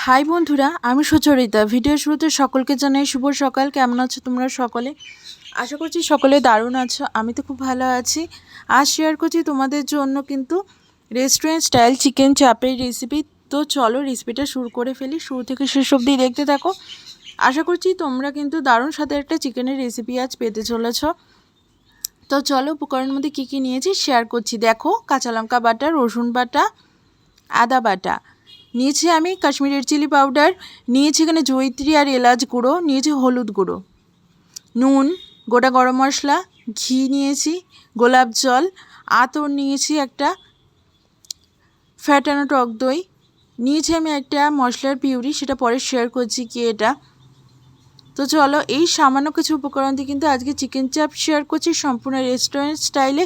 High বন্ধুরা, আমি Sucharita. Video শুরুতে সকলকে জানাই শুভ সকাল। কেমন আছো তোমরা সকলে? আশা করছি সকলে দারুণ আছো। আমি তো খুব ভালো আছি। আজ শেয়ার করছি তোমাদের জন্য কিন্তু রেস্টুরেন্ট স্টাইল চিকেন চাপের রেসিপি। তো চলো রেসিপিটা শুরু করে ফেলি। শুরু থেকে শেষ অবধি দেখতে থাকো। আশা করছি তোমরা কিন্তু দারুণ সাথে একটা চিকেনের রেসিপি আজ পেতে চলেছ। তো চলো উপকরণের মধ্যে কী কী নিয়েছি শেয়ার করছি। দেখো, কাঁচা লঙ্কা বাটা, রসুন বাটা, আদা বাটা নিয়েছি, আমি কাশ্মীরি রেড চিলি পাউডার নিয়েছি, এখানে জয়িত্রী আর এলাচ গুঁড়ো নিয়েছি, হলুদ গুঁড়ো, নুন, গোটা গরম মশলা, ঘি নিয়েছি, গোলাপ জল, আতর নিয়েছি, একটা ফ্যাটানো টক দই নিয়েছি, আমি একটা মশলার পিউরি, সেটা পরে শেয়ার করছি কি এটা। তো চলো, এই সামান্য কিছু উপকরণ দিয়ে কিন্তু আজকে চিকেন চাপ শেয়ার করছি সম্পূর্ণ রেস্টুরেন্ট স্টাইলে।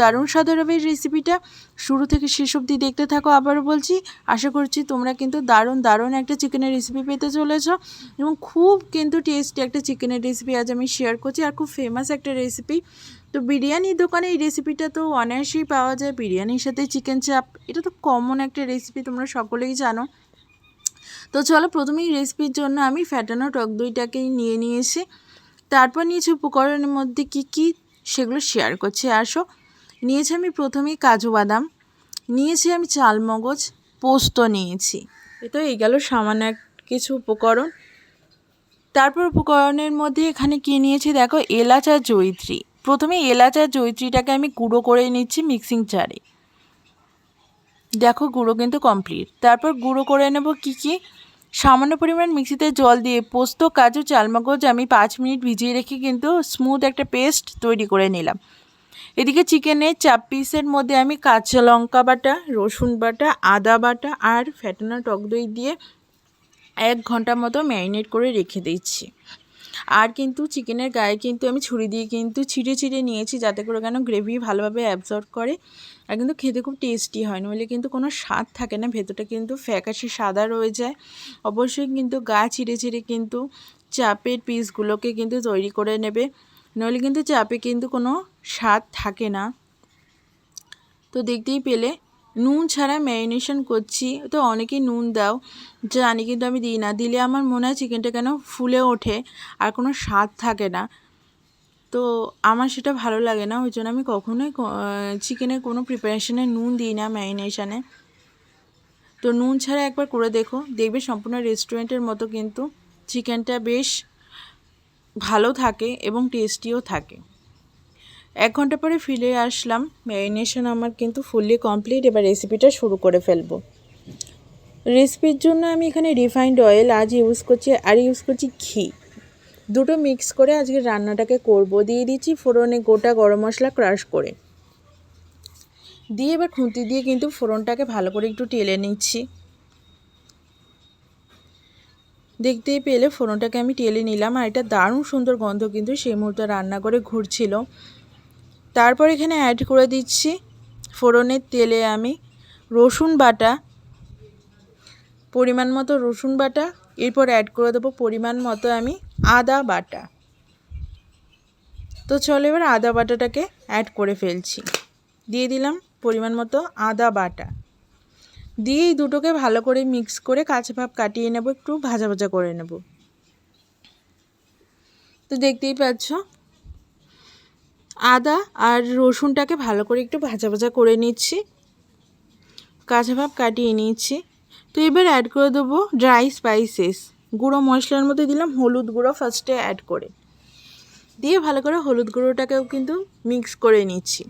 দারুণ স্বাদের হবে রেসিপিটা। শুরু থেকে শেষ অবধি দেখতে থাকো। আবারও বলছি, আশা করছি তোমরা কিন্তু দারুণ একটা চিকেনের রেসিপি পেতে চলেছ এবং খুব কিন্তু টেস্টি একটা চিকেনের রেসিপি আজ আমি শেয়ার করছি, আর খুব ফেমাস একটা রেসিপি। তো বিরিয়ানির দোকানে এই রেসিপিটা তো অনায়াসেই পাওয়া যায়। বিরিয়ানির সাথে চিকেন চাপ, এটা তো কমন একটা রেসিপি, তোমরা সকলেই জানো। তো চলো, প্রথমেই রেসিপির জন্য আমি ফ্যাটানো টক দইটাকে নিয়ে নিয়েছি। তারপর নিয়েছি উপকরণের মধ্যে কি কি সেগুলো শেয়ার করছি। আসো, নিয়েছি আমি প্রথমেই কাজু বাদাম, নিয়েছি আমি চালমগজ, পোস্ত নিয়েছি। এ তো এই গেল সামান্য কিছু উপকরণ। তারপর উপকরণের মধ্যে এখানে কী নিয়েছি দেখো, এলাচ আর জয়িত্রী। প্রথমে এলাচ আর জয়িত্রীটাকে আমি গুঁড়ো করে নিচ্ছি মিক্সিং জারে। দেখো, গুঁড়ো কিন্তু কমপ্লিট। তারপর গুঁড়ো করে নেব কি সামান্য পরিমাণ মিক্সিতে জল দিয়ে পোস্ত, কাজু, চালমগজ আমি 5 মিনিট ভিজিয়ে রেখে কিন্তু স্মুথ একটা পেস্ট তৈরি করে নিলাম। এদিকে চিকেনের চাপ পিসের মধ্যে আমি কাঁচা লঙ্কা বাটা, রসুন বাটা, আদা বাটা আর ফ্যাটানো টক দই দিয়ে 1 ঘন্টা মতো ম্যারিনেট করে রেখে দিচ্ছি। আর কিন্তু চিকেনের গায়ে কিন্তু আমি ছুরি দিয়ে কিন্তু ছিঁড়ে নিয়েছি, যাতে করে কেন গ্রেভি ভালোভাবে অ্যাবজর্ব করে। আর কিন্তু খেতে খুব টেস্টি হয়, নইলে কিন্তু কোনো স্বাদ থাকে না, ভেতরটা কিন্তু ফ্যাকাশে সাদা রয়ে যায়। অবশ্যই কিন্তু গা ছিঁড়ে কিন্তু চাপের পিসগুলোকে কিন্তু তৈরি করে নেবে, নইলে কিন্তু চাপে কিন্তু কোনো স্বাদ থাকে না। তো দেখতেই পেলে নুন ছাড়া ম্যারিনেশন করছি। তো অনেকেই নুন দাও, জানি, কিন্তু আমি দিই না। দিলে আমার মনে হয় চিকেনটা কেন ফুলে ওঠে আর কোনো স্বাদ থাকে না। তো আমার সেটা ভালো লাগে না, ওই জন্য আমি কখনোই চিকেনের কোনো প্রিপারেশনে নুন দিই না ম্যারিনেশনে। তো নুন ছাড়া একবার করে দেখবে সম্পূর্ণ রেস্টুরেন্টের মতো কিন্তু চিকেনটা বেশ ভালো থাকে এবং টেস্টিও থাকে। 1 ঘন্টা পরে ফিরে আসলাম। ম্যারিনেশন আমার কিন্তু ফুললি কমপ্লিট। এবার রেসিপিটা শুরু করে ফেলবো। রেসিপির জন্য আমি এখানে রিফাইন্ড অয়েল আজ ইউজ করছি, আর ইউজ করছি ঘি। দুটো মিক্স করে আজকে রান্নাটাকে করব। দিয়ে দিচ্ছি ফোড়নে গোটা গরম মশলা ক্রাশ করে, দিয়ে এবার খুন্তি দিয়ে কিন্তু ফোড়নটাকে ভালো করে একটু টেলে নিচ্ছি। দেখতেই পেলে ফোড়নটাকে আমি টেলে নিলাম, আর এটা দারুণ সুন্দর গন্ধ কিন্তু সেই মুহূর্তে রান্না করে ঘুরছিল। তারপর এখানে অ্যাড করে দিচ্ছি ফোড়নের তেলে আমি রসুন বাটা, পরিমাণ মতো রসুন বাটা। এরপর অ্যাড করে দেবো পরিমাণ মতো আমি আদা বাটা। তো চলো, এবার আদা বাটাটাকে অ্যাড করে ফেলছি। দিয়ে দিলাম পরিমাণ মতো আদা বাটা, দিয়ে এই দুটোকে ভালো করে মিক্স করে কাঁচা ভাব কাটিয়ে নেব, একটু ভাজা করে নেব। তো দেখতেই পাচ্ছ আদা আর রসুনটাকে ভালো করে একটু ভাজা করে নিচ্ছি, কাঁচা ভাব কাটিয়ে নিচ্ছি। তো এবার অ্যাড করে দেবো ড্রাই স্পাইসেস। গুঁড়ো মশলার মধ্যে দিলাম হলুদ গুঁড়ো ফার্স্টে অ্যাড করে, দিয়ে ভালো করে হলুদ গুঁড়োটাকেও কিন্তু মিক্স করে নিচ্ছি।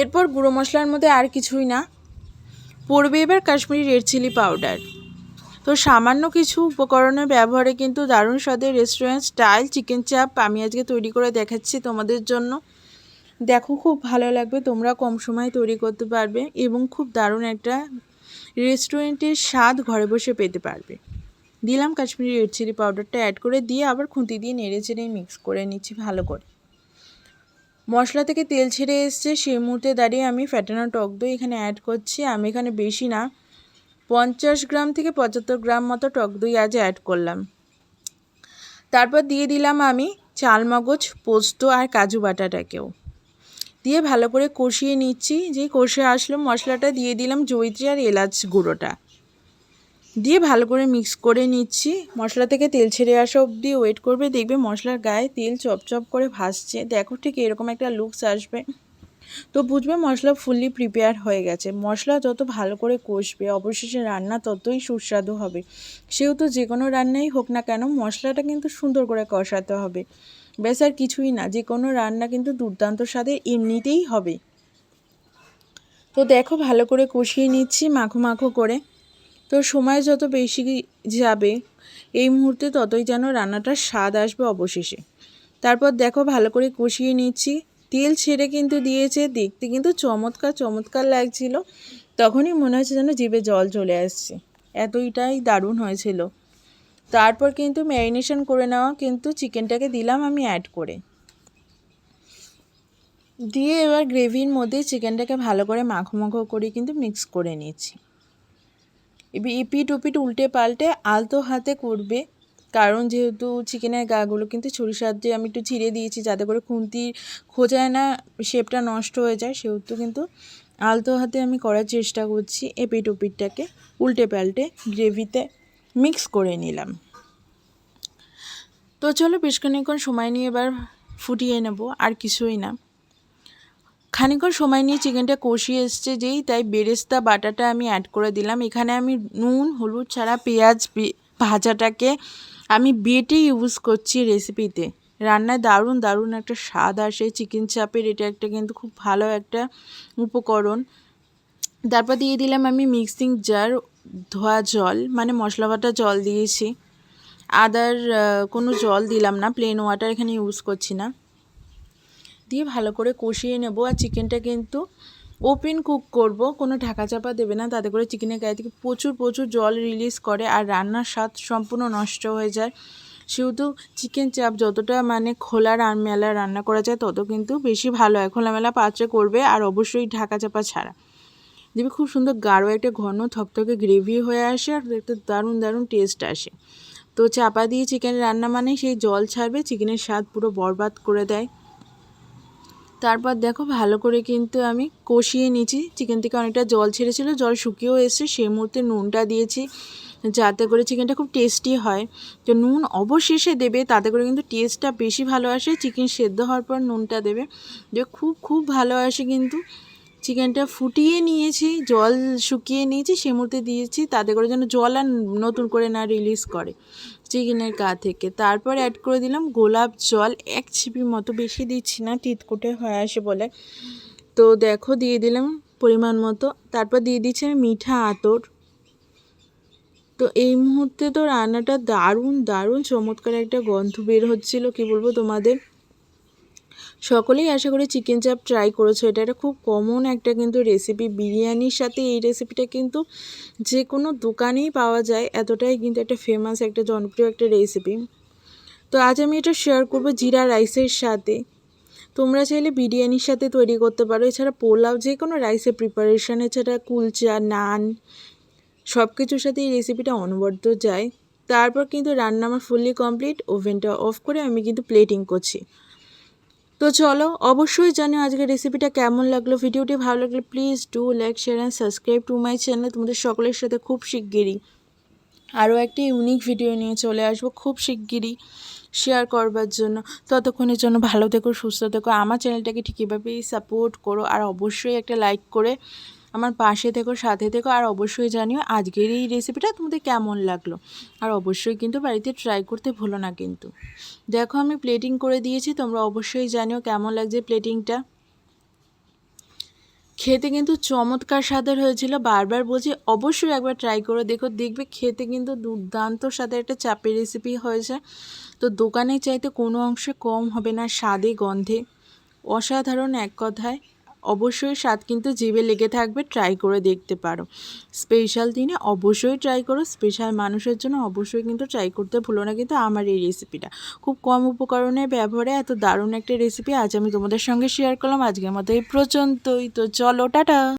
এরপর গুঁড়ো মশলার মধ্যে আর কিছুই না, পড়বে এবার কাশ্মীরি রেড চিলি পাউডার। তো সামান্য কিছু উপকরণের ব্যবহারে কিন্তু দারুণ স্বাদের রেস্টুরেন্ট স্টাইল চিকেন চাপ আমি আজকে তৈরি করে দেখাচ্ছি তোমাদের জন্য। দেখো, খুব ভালো লাগবে, তোমরা কম সময়ে তৈরি করতে পারবে এবং খুব দারুণ একটা রেস্টুরেন্টের স্বাদ ঘরে বসে পেতে পারবে। দিলাম কাশ্মীরি রেড চিলি পাউডারটা অ্যাড করে, দিয়ে আবার খুন্তি দিয়ে নেড়ে মিক্স করে নিচ্ছি ভালো করে। মশলা থেকে তেল ছেড়ে এসছে, সেই মুহূর্তে দাঁড়িয়ে আমি ফ্যাটানো টক দই এখানে অ্যাড করছি। আমি এখানে বেশি না, 50 গ্রাম থেকে 75 গ্রাম মতো টক দই আজ অ্যাড করলাম। তারপর দিয়ে দিলাম আমি চালমগজ, পোস্ত আর কাজু বাটাটাকেও, দিয়ে ভালো করে কষিয়ে নিচ্ছি। যেই কষে আসলো মশলাটা, দিয়ে দিলাম জয়িত্রী আর এলাচ গুঁড়োটা। দিয়ে ভালো করে মিক্স করে নিচ্ছি। মশলা থেকে তেল ছেড়ে আসা অবধি ওয়েট করবে, দেখবে মশলার গায়ে তেল চপচপ করে ভাসছে। দেখো ঠিক এরকম একটা লুকস আসবে, তো বুঝবে মশলা ফুললি প্রিপেয়ার হয়ে গেছে। মশলা যত ভালো করে কষবে অবশেষে রান্না ততই সুস্বাদু হবে। সেহেতু যে কোনো রান্নাই হোক না কেন মশলাটা কিন্তু সুন্দর করে কষাতে হবে, ব্যাস আর কিছুই না। যে কোনো রান্না কিন্তু দুর্দান্ত স্বাদের এমনিতেই হবে। তো দেখো ভালো করে কষিয়ে নিচ্ছি মাখো মাখো করে। তো সময় যত বেশি যাবে এই মুহূর্তে ততই যেন রান্নাটার স্বাদ আসবে অবশেষে। তারপর দেখো ভালো করে কষিয়ে নিচ্ছি, তেল ছেড়ে কিন্তু দিয়েছে, দেখতে কিন্তু চমৎকার চমৎকার লাগছিল। তখনই মনে হচ্ছে যেন জিভে জল চলে আসছে, এতটাই দারুণ হয়েছিল। তারপর কিন্তু ম্যারিনেশন করে নেওয়া কিন্তু চিকেনটাকে দিলাম আমি অ্যাড করে, দিয়ে এবার গ্রেভির মধ্যে চিকেনটাকে ভালো করে মাখো মাখো করে কিন্তু মিক্স করে নিচ্ছি। এপিট ওপিট উল্টে পাল্টে আলতো হাতে করবে, কারণ যেহেতু চিকেনের গাগুলো কিন্তু ছুরির সাহায্যে আমি একটু ছিঁড়ে দিয়েছি যাতে করে খুন্তি খোঁজায় না, শেপটা নষ্ট হয়ে যায়। সেহেতু কিন্তু আলতো হাতে আমি করার চেষ্টা করছি। এপিট ওপিটটাকে উল্টে পাল্টে গ্রেভিতে মিক্স করে নিলাম। তো চলো বেশ খানিকক্ষণ সময় নিয়ে এবার ফুটিয়ে নেব, আর কিছুই না। খানিকক্ষণ সময় নিয়ে চিকেনটা কষিয়ে এসছে যেই, তাই বেরেস্তা বাটাটা আমি অ্যাড করে দিলাম। এখানে আমি নুন হলুদ ছাড়া পেঁয়াজ ভাজাটাকে আমি বেটে ইউজ করছি রেসিপিতে। রান্নায় দারুণ দারুণ একটা স্বাদ আসে চিকেন চাপের, এটা একটা কিন্তু খুব ভালো একটা উপকরণ। তারপর দিয়ে দিলাম আমি মিক্সিং জার ধোয়া জল, মানে মশলা বাটা জল দিয়েছি, আদার কোনো জল দিলাম না, প্লেন ওয়াটার এখানে ইউজ করছি না। দিয়ে ভালো করে কষিয়ে নেব। আর চিকেনটা কিন্তু ওপেন কুক করব, কোনো ঢাকা চাপা দেবে না, তাতে করে চিকেনের গায়ে থেকে প্রচুর প্রচুর জল রিলিজ করে আর রান্নার স্বাদ সম্পূর্ণ নষ্ট হয়ে যায়। সেহেতু চিকেন চাপ যতটা মানে খোলা মেলা রান্না করা যায় তত কিন্তু বেশি ভালো হয়। খোলামেলা পাত্রে করবে আর অবশ্যই ঢাকা চাপা ছাড়া, দেখবে খুব সুন্দর গাঢ় একটা ঘন থকথকে গ্রেভি হয়ে আসে আর একটা দারুণ দারুণ টেস্ট আসে। তো চাপা দিয়ে চিকেন রান্না মানে সেই জল ছাড়বে, চিকেনের স্বাদ পুরো বরবাদ করে দেয়। তারপর দেখো ভালো করে কিন্তু আমি কষিয়ে নিয়েছি, চিকেন থেকে অনেকটা জল ছেড়েছিল, জল শুকিয়েও এসছে, সেই মুহূর্তে নুনটা দিয়েছি যাতে করে চিকেনটা খুব টেস্টি হয়। তো নুন অবশেষে দেবে, তাতে করে কিন্তু টেস্টটা বেশি ভালো আসে। চিকেন সেদ্ধ হওয়ার পর নুনটা দেবে, যে খুব খুব ভালো আসে। কিন্তু চিকেনটা ফুটিয়ে নিয়েছি, জল শুকিয়ে নিয়েছি, সে মুহূর্তে দিয়েছি, তাতে করে যেন জল আর নতুন করে না রিলিজ করে চিকেনের গা থেকে। তারপর অ্যাড করে দিলাম গোলাপ জল, 1 ছিপি মতো, বেশি দিচ্ছি না, তিতকুটে হয়ে আসে বলে। তো দেখো দিয়ে দিলাম পরিমাণ মতো। তারপর দিয়ে দিচ্ছি আমি মিঠা আতর। তো এই মুহূর্তে তো রান্নাটা দারুণ দারুণ চমৎকার একটা গন্ধ বের হচ্ছিল, কি বলবো তোমাদের। সকলেই আশা করি চিকেন চাপ ট্রাই করেছো, এটা একটা খুব কমন একটা কিন্তু রেসিপি। বিরিয়ানির সাথে এই রেসিপিটা কিন্তু যে কোনো দোকানেই পাওয়া যায়, এতটাই কিন্তু একটা ফেমাস একটা জনপ্রিয় একটা রেসিপি। তো আজ আমি এটা শেয়ার করবো জিরা রাইসের সাথে। তোমরা চাইলে বিরিয়ানির সাথে তৈরি করতে পারো, এছাড়া পোলাও, যে কোনো রাইসের প্রিপারেশান, এছাড়া কুলচা, নান, সব কিছুর সাথে এই রেসিপিটা অনবদ্য যায়। তারপর কিন্তু রান্না আমার ফুললি কমপ্লিট, ওভেনটা অফ করে আমি কিন্তু প্লেটিং করছি। তো চলো অবশ্যই জানিও আজকের রেসিপিটা কেমন লাগলো। ভিডিওটি ভালো লাগলে please do like share and subscribe to my channel. তোমাদের সকলের সাথে খুব শিগগিরই আরও একটি ইউনিক ভিডিও নিয়ে চলে আসবো, খুব শিগগিরই শেয়ার করবার জন্য। ততক্ষণের জন্য ভালো থেকো, সুস্থ থেকো। আমার চ্যানেলটাকে ঠিক এভাবেই সাপোর্ট করো, আর অবশ্যই একটা লাইক করে আমার পাশে থেকো, সাথে থেকো। আর অবশ্যই জানিও আজকের এই রেসিপিটা তোমাদের কেমন লাগলো, আর অবশ্যই কিন্তু বাড়িতে ট্রাই করতে ভুলো না কিন্তু। দেখো আমি প্লেটিং করে দিয়েছি, তোমরা অবশ্যই জানিও কেমন লাগছে প্লেটিংটা। খেতে কিন্তু চমৎকার স্বাদের হয়েছিল, বারবার বলছি অবশ্যই একবার ট্রাই করে দেখো, দেখবে খেতে কিন্তু দুর্দান্ত স্বাদের একটা চাপের রেসিপি হয়েছে। তো দোকানের চাইতে কোনো অংশে কম হবে না স্বাদে গন্ধে, অসাধারণ এক কথায়। অবশ্যই স্বাদ কিন্তু জিভে লেগে থাকবে, ট্রাই করে দেখতে পারো। স্পেশাল দিনে অবশ্যই ট্রাই করো, স্পেশাল মানুষের জন্য অবশ্যই কিন্তু ট্রাই করতে ভুলো না কিন্তু আমার এই রেসিপিটা। খুব কম উপকরণের ব্যবহারে এত দারুণ একটা রেসিপি আজ আমি তোমাদের সঙ্গে শেয়ার করলাম। আজকের মতো এই পর্যন্তই। তো চলো টাটা।